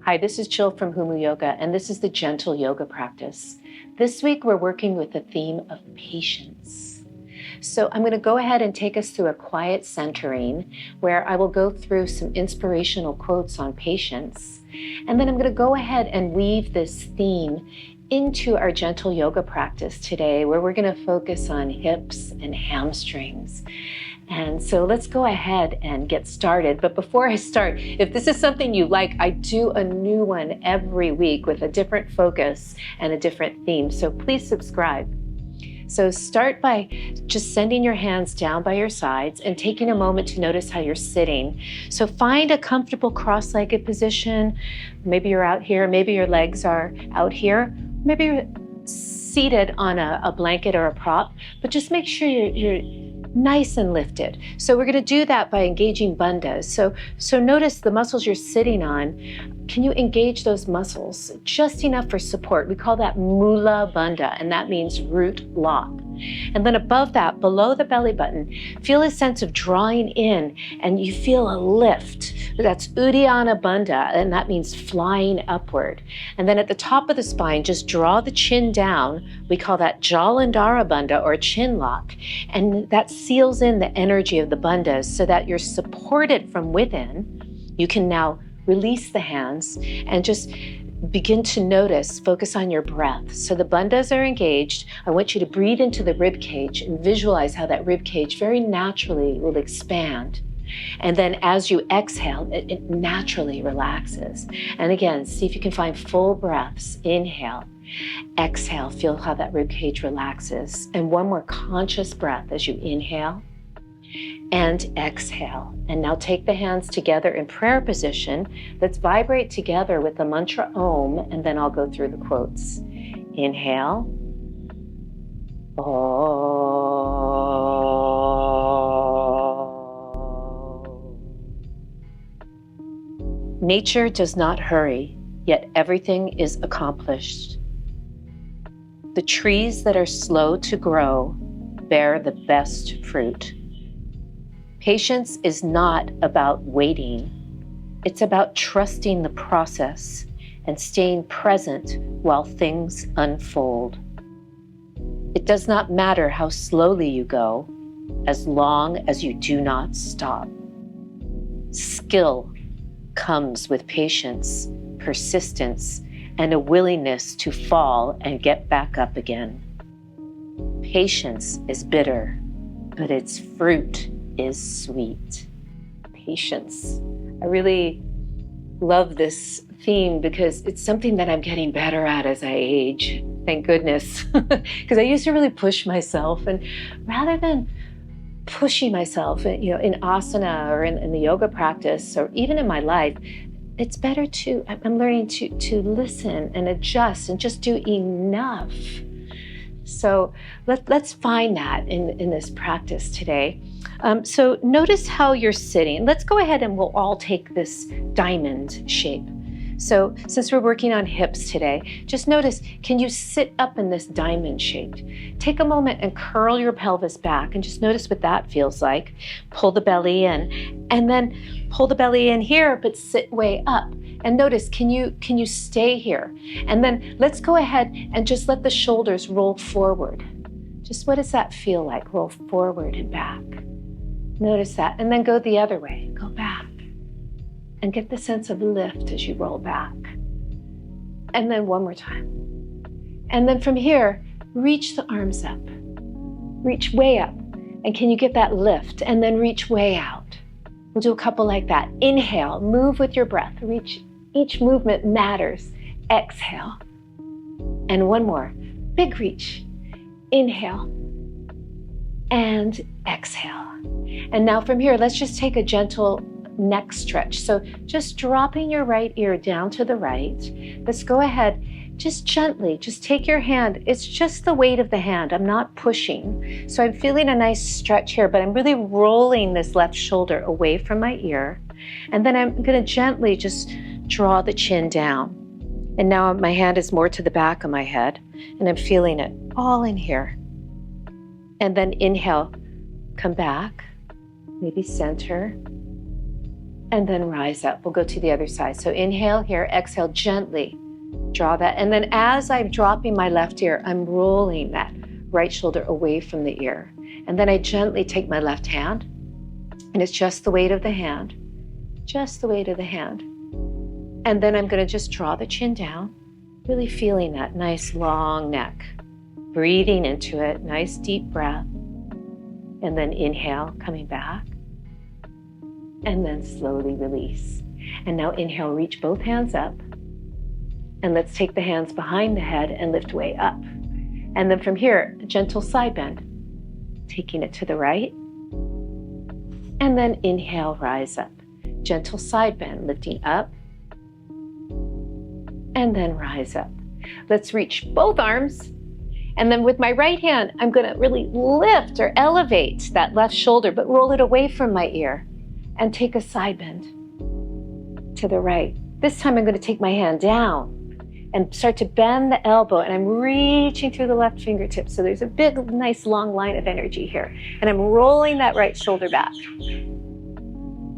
Hi, this is Jill from Humu Yoga, and this is the gentle yoga practice. This week, we're working with the theme of patience. So I'm going to go ahead and take us through a quiet centering where I will go through some inspirational quotes on patience. And then I'm going to go ahead and weave this theme into our gentle yoga practice today, where we're going to focus on hips and hamstrings. And so let's go ahead and get started. But before I start, if this is something you like, I do a new one every week with a different focus and a different theme. So please subscribe. So start by just sending your hands down by your sides and taking a moment to notice how you're sitting. So find a comfortable cross-legged position. Maybe you're out here, maybe your legs are out here, maybe you're seated on a blanket or a prop, but just make sure you're nice and lifted. So we're going to do that by engaging bandhas. So notice the muscles you're sitting on. Can you engage those muscles just enough for support? We call that mula bandha, and that means root lock. And then above that, below the belly button, feel a sense of drawing in, and you feel a lift. That's Uttana bandha, and that means flying upward. And then at the top of the spine, just draw the chin down. We call that Jalandhara bandha, or chin lock. And that seals in the energy of the bandhas so that you're supported from within. You can now release the hands and just begin to notice, focus on your breath. So the bandhas are engaged. I want you to breathe into the rib cage and visualize how that rib cage very naturally will expand. And then as you exhale, it naturally relaxes. And again, see if you can find full breaths. Inhale, exhale, feel how that rib cage relaxes. And one more conscious breath as you inhale and exhale. And now take the hands together in prayer position. Let's vibrate together with the mantra Om, and then I'll go through the quotes. Inhale. Om. Nature does not hurry, yet everything is accomplished. The trees that are slow to grow bear the best fruit. Patience is not about waiting. It's about trusting the process and staying present while things unfold. It does not matter how slowly you go, as long as you do not stop. Skill comes with patience, persistence, and a willingness to fall and get back up again. Patience is bitter, but its fruit is sweet. Patience. I really love this theme because it's something that I'm getting better at as I age. Thank goodness. Because I used to really push myself, and rather than pushing myself, in asana or in the yoga practice or even in my life, it's better I'm learning to listen and adjust and just do enough. So let's find that in this practice today. So notice how you're sitting. Let's go ahead and we'll all take this diamond shape. So since we're working on hips today, just notice, can you sit up in this diamond shape? Take a moment and curl your pelvis back and just notice what that feels like. Pull the belly in, and then pull the belly in here, but sit way up. And notice, can you stay here? And then let's go ahead and just let the shoulders roll forward. Just what does that feel like? Roll forward and back. Notice that, and then go the other way. Go back. And get the sense of lift as you roll back. And then one more time. And then from here, reach the arms up. Reach way up. And can you get that lift? And then reach way out. We'll do a couple like that. Inhale, move with your breath. Reach. Each movement matters. Exhale. And one more. Big reach. Inhale. And exhale. And now from here, let's just take a gentle neck stretch. So just dropping your right ear down to the right. Let's go ahead, just gently, just take your hand. It's just the weight of the hand. I'm not pushing. So I'm feeling a nice stretch here, but I'm really rolling this left shoulder away from my ear. And then I'm going to gently just draw the chin down. And now my hand is more to the back of my head, and I'm feeling it all in here. And then inhale, come back, maybe center, and then rise up. We'll go to the other side. So inhale here, exhale gently, draw that. And then as I'm dropping my left ear, I'm rolling that right shoulder away from the ear. And then I gently take my left hand, and it's just the weight of the hand, just the weight of the hand. And then I'm gonna just draw the chin down, really feeling that nice long neck, breathing into it, nice deep breath. And then inhale, coming back, and then slowly release. And now inhale, reach both hands up. And let's take the hands behind the head and lift way up. And then from here, a gentle side bend, taking it to the right. And then inhale, rise up. Gentle side bend, lifting up. And then rise up. Let's reach both arms. And then with my right hand, I'm gonna really lift or elevate that left shoulder, but roll it away from my ear and take a side bend to the right. This time I'm gonna take my hand down and start to bend the elbow, and I'm reaching through the left fingertips. So there's a big, nice long line of energy here. And I'm rolling that right shoulder back.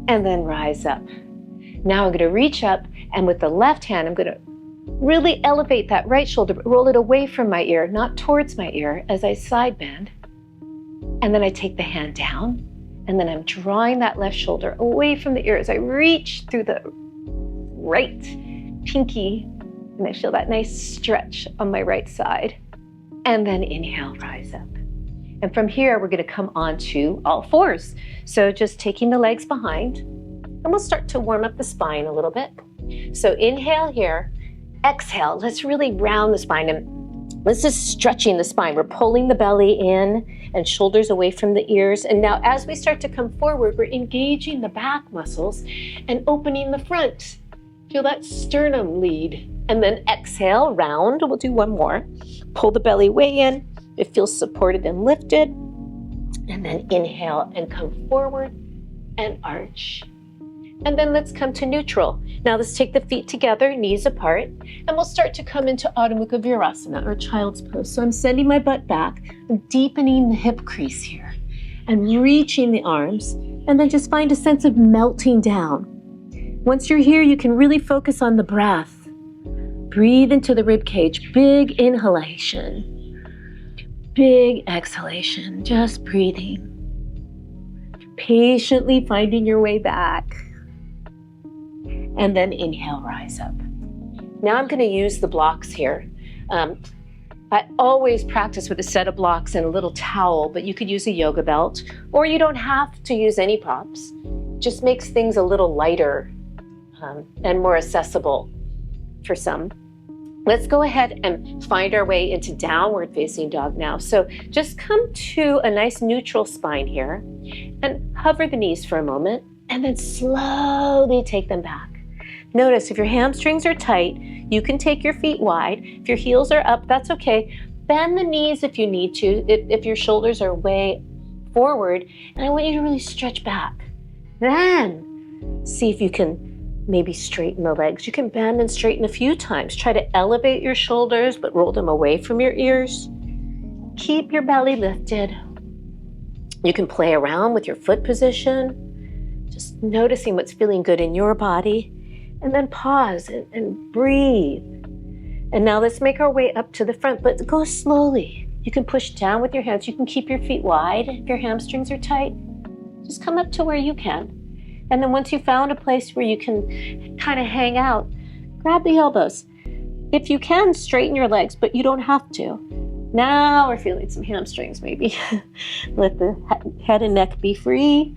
And then rise up. Now I'm gonna reach up, and with the left hand, I'm gonna really elevate that right shoulder, but roll it away from my ear, not towards my ear, as I side bend. And then I take the hand down, and then I'm drawing that left shoulder away from the ear as I reach through the right pinky, and I feel that nice stretch on my right side. And then inhale, rise up. And from here, we're gonna come onto all fours. So just taking the legs behind, and we'll start to warm up the spine a little bit. So inhale here, exhale, let's really round the spine, and this is stretching the spine. We're pulling the belly in and shoulders away from the ears. And now as we start to come forward, we're engaging the back muscles and opening the front. Feel that sternum lead. And then exhale, round. We'll do one more. Pull the belly way in. It feels supported and lifted. And then inhale and come forward and arch. And then let's come to neutral. Now let's take the feet together, knees apart, and we'll start to come into Adho Mukha Virasana, or child's pose. So I'm sending my butt back, I'm deepening the hip crease here, and reaching the arms, and then just find a sense of melting down. Once you're here, you can really focus on the breath. Breathe into the rib cage, big inhalation, big exhalation, just breathing. Patiently finding your way back. And then inhale, rise up. Now I'm gonna use the blocks here. I always practice with a set of blocks and a little towel, but you could use a yoga belt, or you don't have to use any props. Just makes things a little lighter and more accessible for some. Let's go ahead and find our way into downward facing dog now. So just come to a nice neutral spine here and hover the knees for a moment, and then slowly take them back. Notice if your hamstrings are tight, you can take your feet wide. If your heels are up, that's okay. Bend the knees if you need to, if your shoulders are way forward, and I want you to really stretch back. Then see if you can maybe straighten the legs. You can bend and straighten a few times. Try to elevate your shoulders, but roll them away from your ears. Keep your belly lifted. You can play around with your foot position, just noticing what's feeling good in your body, and then pause and breathe. And now let's make our way up to the front, but go slowly. You can push down with your hands. You can keep your feet wide if your hamstrings are tight. Just come up to where you can. And then once you've found a place where you can kind of hang out, grab the elbows. If you can, straighten your legs, but you don't have to. Now we're feeling some hamstrings maybe. Let the head and neck be free.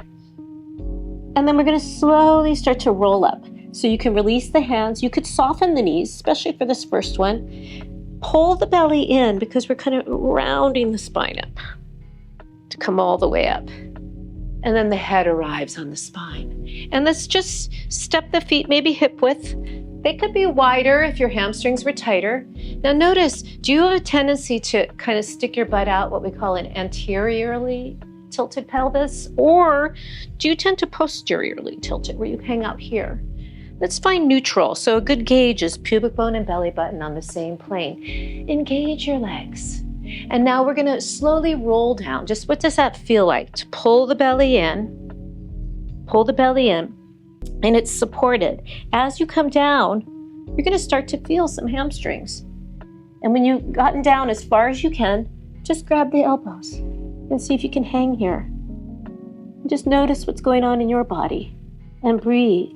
And then we're gonna slowly start to roll up. So you can release the hands. You could soften the knees, especially for this first one. Pull the belly in because we're kind of rounding the spine up to come all the way up. And then the head arrives on the spine. And let's just step the feet, maybe hip width. They could be wider if your hamstrings were tighter. Now notice, do you have a tendency to kind of stick your butt out, what we call an anteriorly tilted pelvis? Or do you tend to posteriorly tilt it, where you hang out here? Let's find neutral. So a good gauge is pubic bone and belly button on the same plane. Engage your legs. And now we're gonna slowly roll down. Just what does that feel like? To pull the belly in, and it's supported. As you come down, you're going to start to feel some hamstrings. And when you've gotten down as far as you can, just grab the elbows and see if you can hang here. Just notice what's going on in your body and breathe.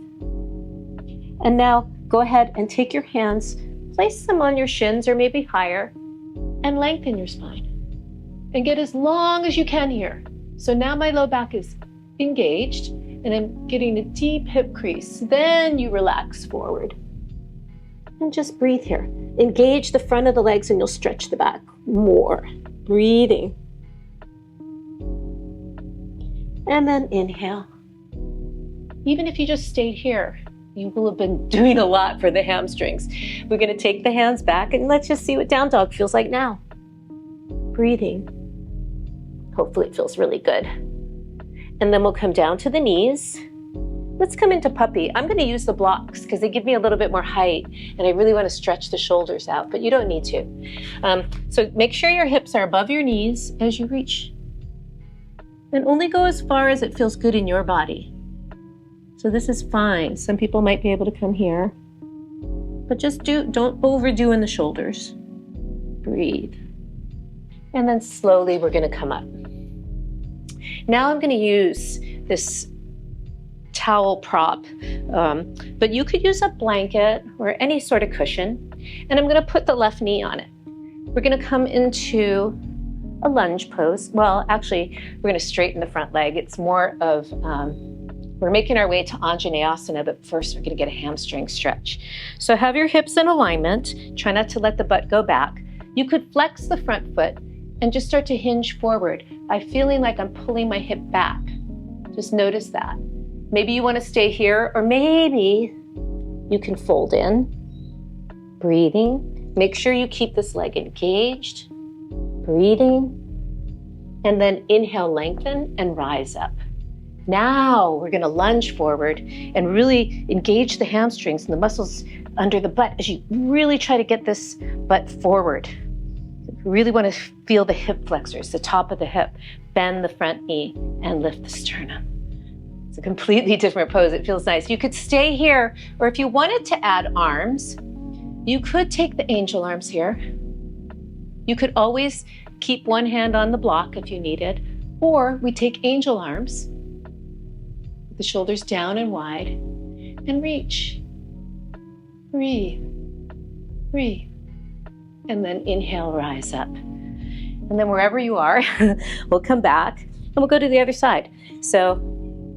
And now go ahead and take your hands, place them on your shins or maybe higher, and lengthen your spine. And get as long as you can here. So now my low back is engaged and I'm getting a deep hip crease. Then you relax forward. And just breathe here. Engage the front of the legs and you'll stretch the back more. Breathing. And then inhale. Even if you just stayed here, you will have been doing a lot for the hamstrings. We're going to take the hands back and let's just see what down dog feels like now. Breathing. Hopefully it feels really good. And then we'll come down to the knees. Let's come into puppy. I'm going to use the blocks because they give me a little bit more height and I really want to stretch the shoulders out, but you don't need to. So make sure your hips are above your knees as you reach. And only go as far as it feels good in your body. So this is fine. Some people might be able to come here, but just don't overdo in the shoulders. Breathe. And then slowly we're going to come up. Now I'm going to use this towel prop, but you could use a blanket or any sort of cushion. And I'm going to put the left knee on it. We're going to come into a lunge pose. Well, actually, we're going to straighten the front leg. It's more of, we're making our way to Anjaneyasana, but first we're going to get a hamstring stretch. So have your hips in alignment. Try not to let the butt go back. You could flex the front foot and just start to hinge forward by feeling like I'm pulling my hip back. Just notice that. Maybe you want to stay here, or maybe you can fold in. Breathing. Make sure you keep this leg engaged. Breathing. And then inhale, lengthen, and rise up. Now we're going to lunge forward and really engage the hamstrings and the muscles under the butt as you really try to get this butt forward. You really want to feel the hip flexors, the top of the hip. Bend the front knee and lift the sternum. It's a completely different pose. It feels nice. You could stay here, or if you wanted to add arms, you could take the angel arms here. You could always keep one hand on the block if you needed, or we take angel arms, with the shoulders down and wide, and reach. Breathe. Breathe. And then inhale, rise up. And then wherever you are, we'll come back and we'll go to the other side. So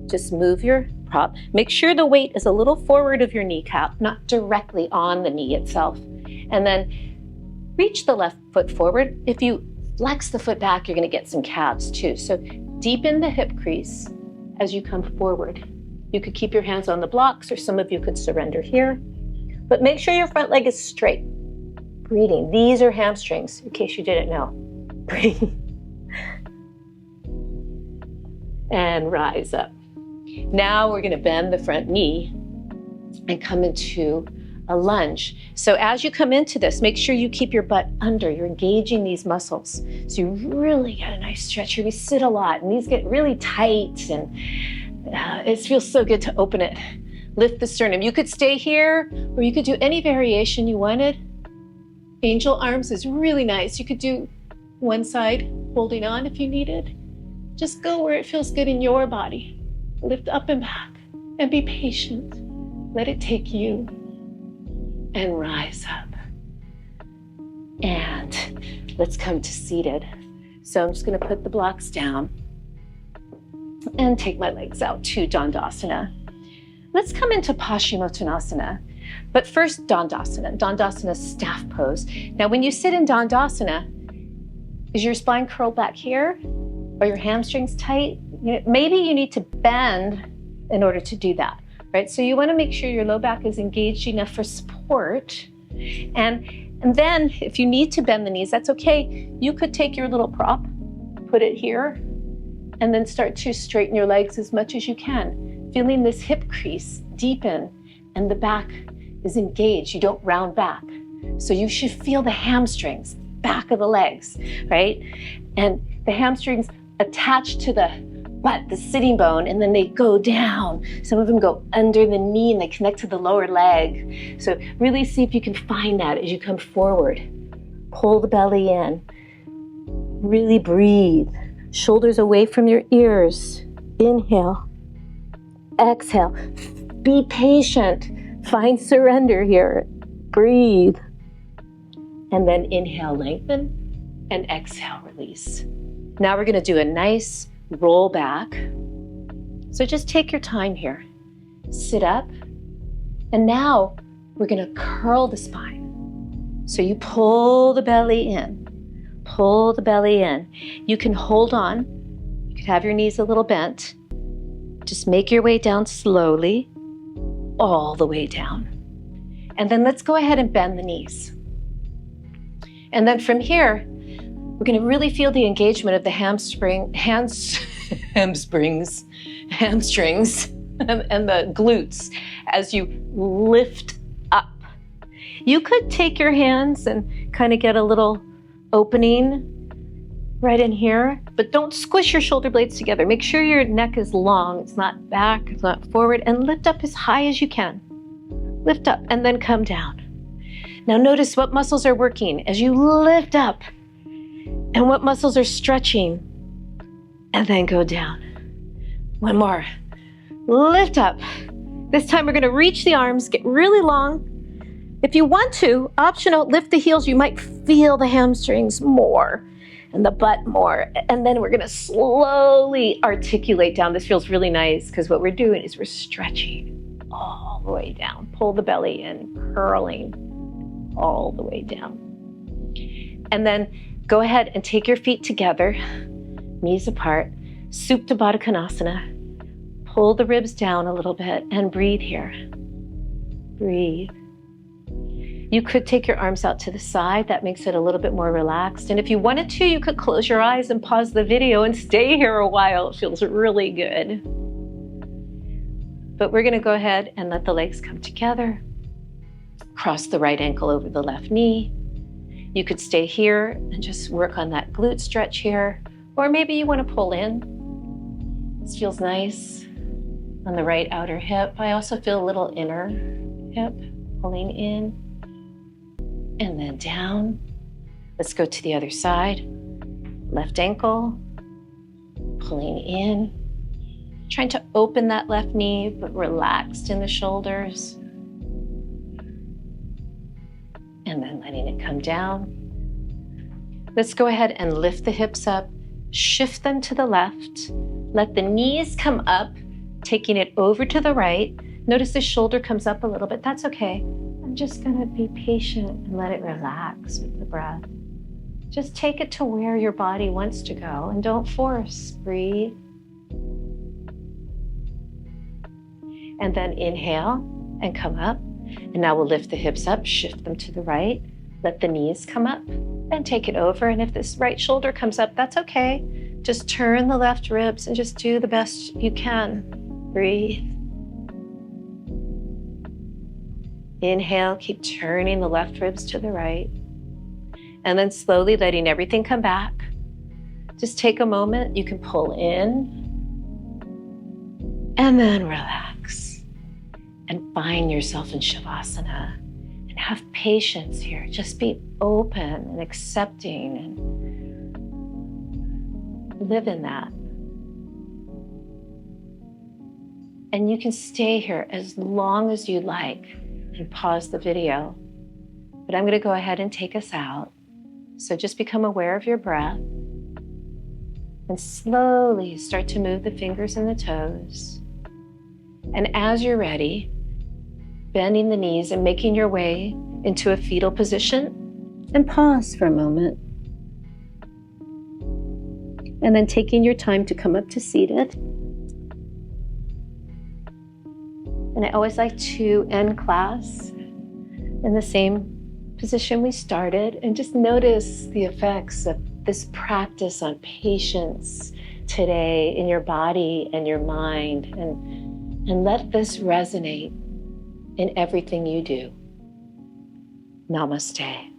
just move your prop. Make sure the weight is a little forward of your kneecap, not directly on the knee itself. And then reach the left foot forward. If you flex the foot back, you're going to get some calves too. So deepen the hip crease as you come forward. You could keep your hands on the blocks, or some of you could surrender here. But make sure your front leg is straight. Breathing. These are hamstrings, in case you didn't know. Breathe. And rise up. Now we're going to bend the front knee and come into a lunge. So as you come into this, make sure you keep your butt under. You're engaging these muscles. So you really get a nice stretch here. We sit a lot and these get really tight, and it feels so good to open it. Lift the sternum. You could stay here, or you could do any variation you wanted. Angel arms is really nice. You could do one side holding on if you needed. Just go where it feels good in your body. Lift up and back and be patient. Let it take you. And rise up. And let's come to seated. So I'm just going to put the blocks down and take my legs out to Dandasana. Let's come into Paschimottanasana. But first, Dandasana. Dandasana staff pose. Now, when you sit in Dandasana, is your spine curled back here? Are your hamstrings tight? Maybe you need to bend in order to do that, right? So you want to make sure your low back is engaged enough for support. And then if you need to bend the knees, that's okay. You could take your little prop, put it here, and then start to straighten your legs as much as you can. Feeling this hip crease deepen and the back is engaged. You don't round back. So you should feel the hamstrings, back of the legs, right? And the hamstrings attached to the butt, the sitting bone, and then they go down. Some of them go under the knee and they connect to the lower leg. So really see if you can find that as you come forward. Pull the belly in. Really breathe. Shoulders away from your ears. Inhale. Exhale. Be patient. Find surrender here. Breathe. And then inhale, lengthen, and exhale, release. Now we're going to do a nice roll back. So just take your time here. Sit up. And now we're going to curl the spine. So you pull the belly in. Pull the belly in. You can hold on. You can have your knees a little bent. Just make your way down slowly, all the way down. And then let's go ahead and bend the knees. And then from here, we're going to really feel the engagement of the hamstrings, and the glutes as you lift up. You could take your hands and kind of get a little opening right in here, but don't squish your shoulder blades together. Make sure your neck is long. It's not back, it's not forward, and lift up as high as you can. Lift up and then come down. Now notice what muscles are working as you lift up and what muscles are stretching, and then go down. One more. Lift up. This time we're going to reach the arms, get really long. If you want to, optional, lift the heels. You might feel the hamstrings more and the butt more. And then we're going to slowly articulate down. This feels really nice because what we're doing is we're stretching all the way down. Pull the belly in, curling all the way down. And then go ahead and take your feet together, knees apart, Supta Balasana. Pull the ribs down a little bit and breathe here. Breathe. You could take your arms out to the side. That makes it a little bit more relaxed. And if you wanted to, you could close your eyes and pause the video and stay here a while. It feels really good. But we're going to go ahead and let the legs come together. Cross the right ankle over the left knee. You could stay here and just work on that glute stretch here. Or maybe you want to pull in. This feels nice on the right outer hip. I also feel a little inner hip pulling in and then down. Let's go to the other side. Left ankle, pulling in. Trying to open that left knee, but relaxed in the shoulders. And then letting it come down. Let's go ahead and lift the hips up, shift them to the left, let the knees come up, taking it over to the right. Notice the shoulder comes up a little bit. That's okay. I'm just gonna be patient and let it relax with the breath. Just take it to where your body wants to go and don't force. Breathe. And then inhale and come up. And now we'll lift the hips up, shift them to the right, let the knees come up and take it over. And if this right shoulder comes up, that's okay. Just turn the left ribs and just do the best you can. Breathe. Inhale, keep turning the left ribs to the right. And then slowly letting everything come back. Just take a moment. You can pull in and then relax. And find yourself in Shavasana and have patience here. Just be open and accepting and live in that. And you can stay here as long as you like and pause the video. But I'm going to go ahead and take us out. So just become aware of your breath and slowly start to move the fingers and the toes. And as you're ready, bending the knees and making your way into a fetal position, and pause for a moment. And then taking your time to come up to seated. And I always like to end class in the same position we started, and just notice the effects of this practice on patience today in your body and your mind, and let this resonate in everything you do. Namaste.